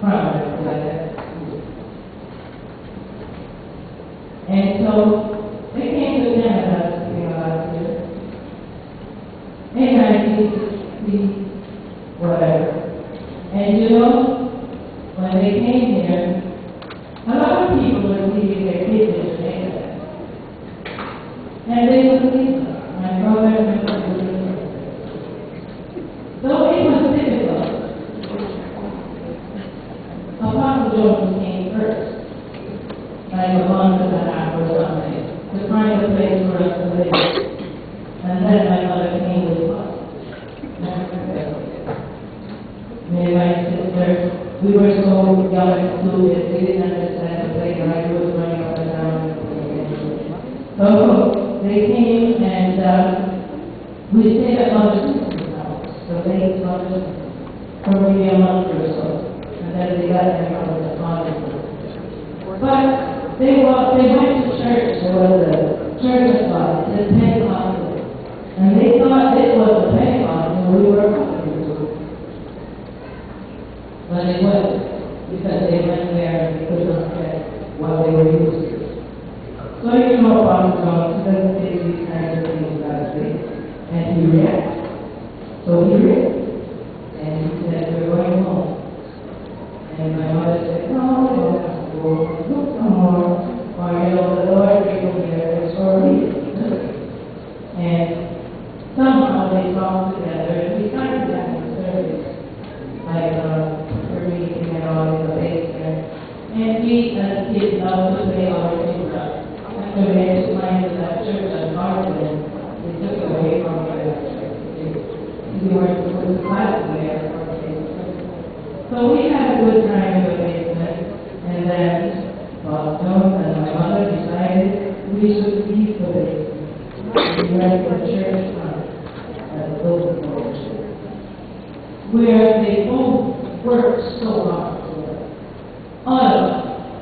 prominent like that. And so they came to Canada to be last year. In 1960, whatever. And you know, when they came here, a lot of people were leaving their kids in Jamaica. And they would leave them. My brother and my mother would leave them. So it was difficult. Apostle Jones came first, like a month and a half or something, to find a place for us to live. And then my mother came with us. Me and my sister, we were so young and stupid, we didn't understand the playground. I was running up and down. So they came and we stayed at Mother Susan's house, the late Mother, for maybe a month or so. And then they got their mother's father. But they went to church. There was a church of God, it said Pentecostal. And they thought it was a Pentecostal we were coming to. But it wasn't, because they went there and they could not get what they were used to. So you know Apostle Jones doesn't say these kinds of things lightly, and he reacts. So he reacted, and he said, "We're going home." And my mother said, "No, look some more, or you know, the Lord will be there for me." And somehow they talked together, and we started having a service, like we're meeting and all in the basement. And we as kids love to play our things up. After they explained to that church at Hartland, they took it away from me that church. We weren't supposed to class there. So we had a good time in the basement, and then Bob Jones and my mother decided we should leave the basement. We went to the church front at the building church, where they both worked so hard. All of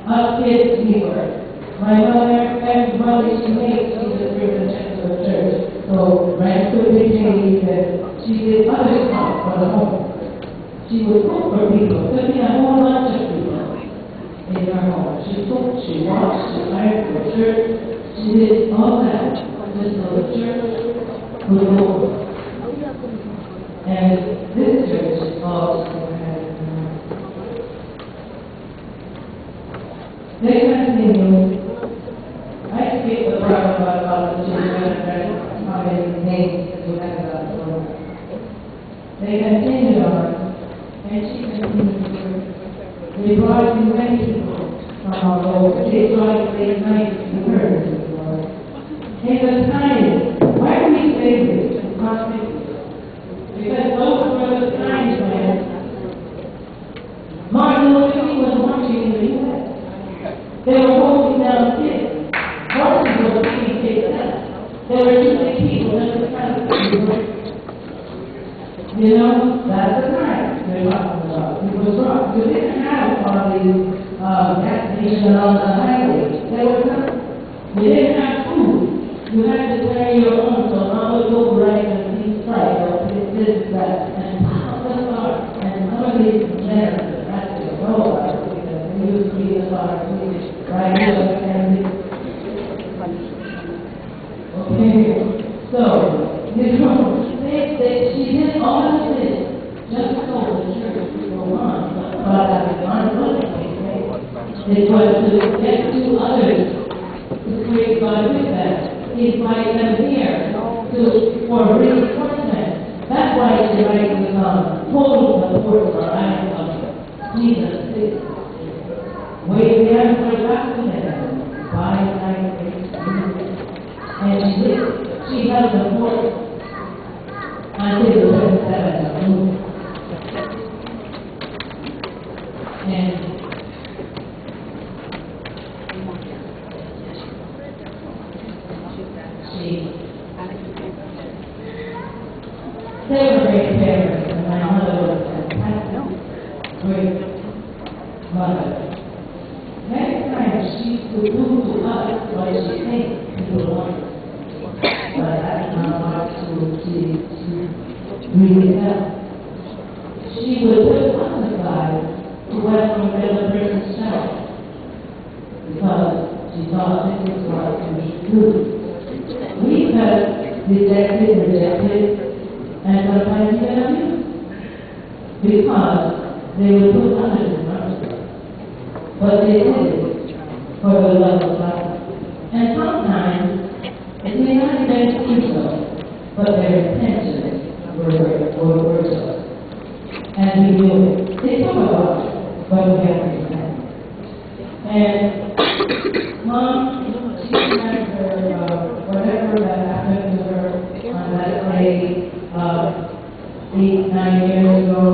us kids, we worked. My mother, everybody she made, she was privileged to the church. So ran to the church, and she did other stuff for the home. She would cook for people, cooking a whole bunch of people in her home. She cooked, she washed, she ironed for church. She did all that just so the church would go. And this church is also they continue. I speak the part about the children and how many names that we have about them. They continued on, and she continued. They brought in many people from all over. They brought late night to her. In the time, why do we say this? Because those were the times when Martin Luther King was marching in the U.S. They were holding down kids. Horses were being taken out. They were shooting people in the country. You know, that's the time they're talking about. It was wrong. You didn't have all these gas stations on the highway. They were not. You didn't have food. You had to carry your own, so I would go right and be fried or this, that, and how the car, and some of these generators had to go out because they used to be the car, right here, and okay, so, you know, she did all of this just so the church would go on, but at the unfortunately, it was to get two others to create God with them. Invite them here for reinforcement. That's why she writes the song, "Hold the fort for I am coming." Jesus is. Wait there for that to them. By night, and she did. She held the fort until the 27th of June. And they were great parents, and my mother was fantastic. Great. because they were put under the mercy. But they did it for the love of God. And sometimes it may not have been people, but their intentions were so. And we do it. They talk about it, but we have to repent. And Mom, she remembered whatever that happened to her on that day 8-9 years ago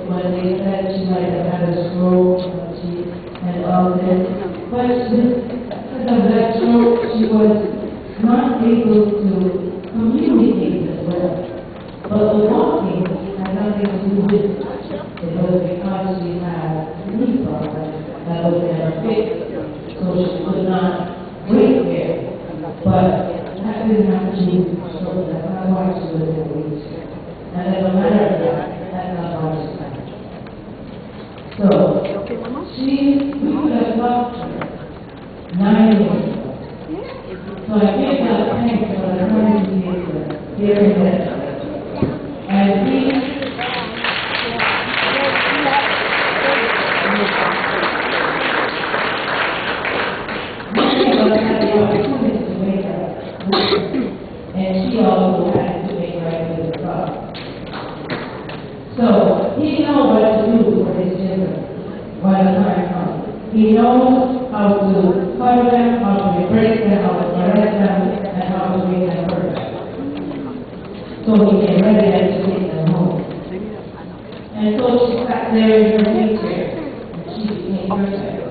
when they said she might have had a stroke and all this. But because of that stroke, she was not able to communicate as well. But the walking had nothing to do with it. It was because she had a knee problem that was never fixed, so she could not wait there. But that didn't have to do with the stroke. That's not why she was in the wheelchair. And as a matter of fact, that's not why she died. So, we could have loved her 9 years ago. So I give God thanks for the time He gave her here in Bethel. And He had the opportunity to make her, and she also had to make right with the God. So He knows what to do for His children when the time comes. He knows how to cover them, how to embrace them, how to correct them, and how to make them perfect. So He can ready them to take them home. And so she sat there in her wheelchair, and she became perfect.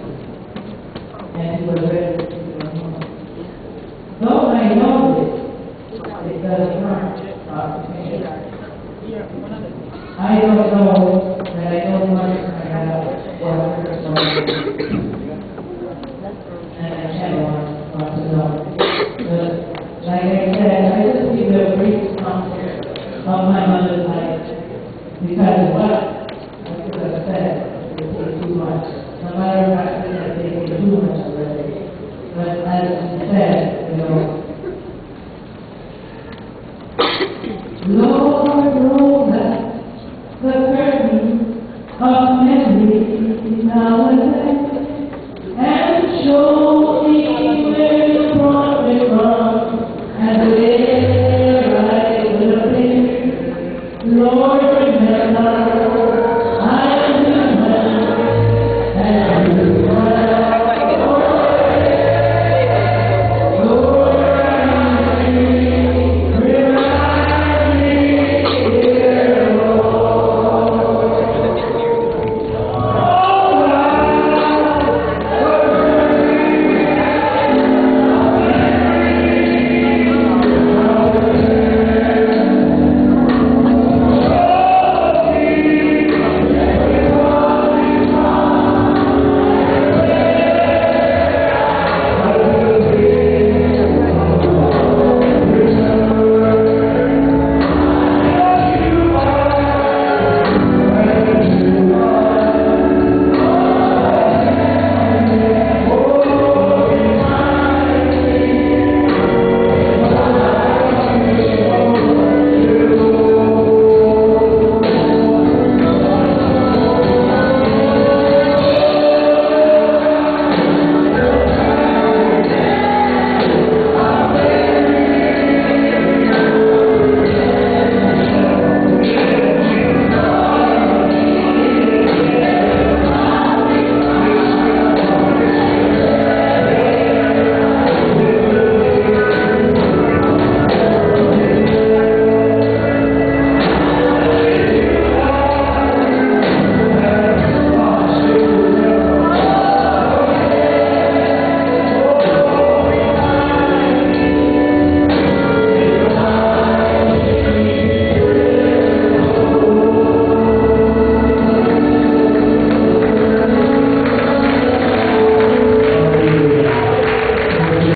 And He was ready to take them home. Though I know this, it doesn't hurt God to make it. I don't know that I don't want to have what her story. And I can't want to know. But like I said, I just give you a brief account of my mother's life. Because what I could have said would take too much. No matter what I said, they take too much already. But as I said, you know, Lord, roll back the curtain of memory now.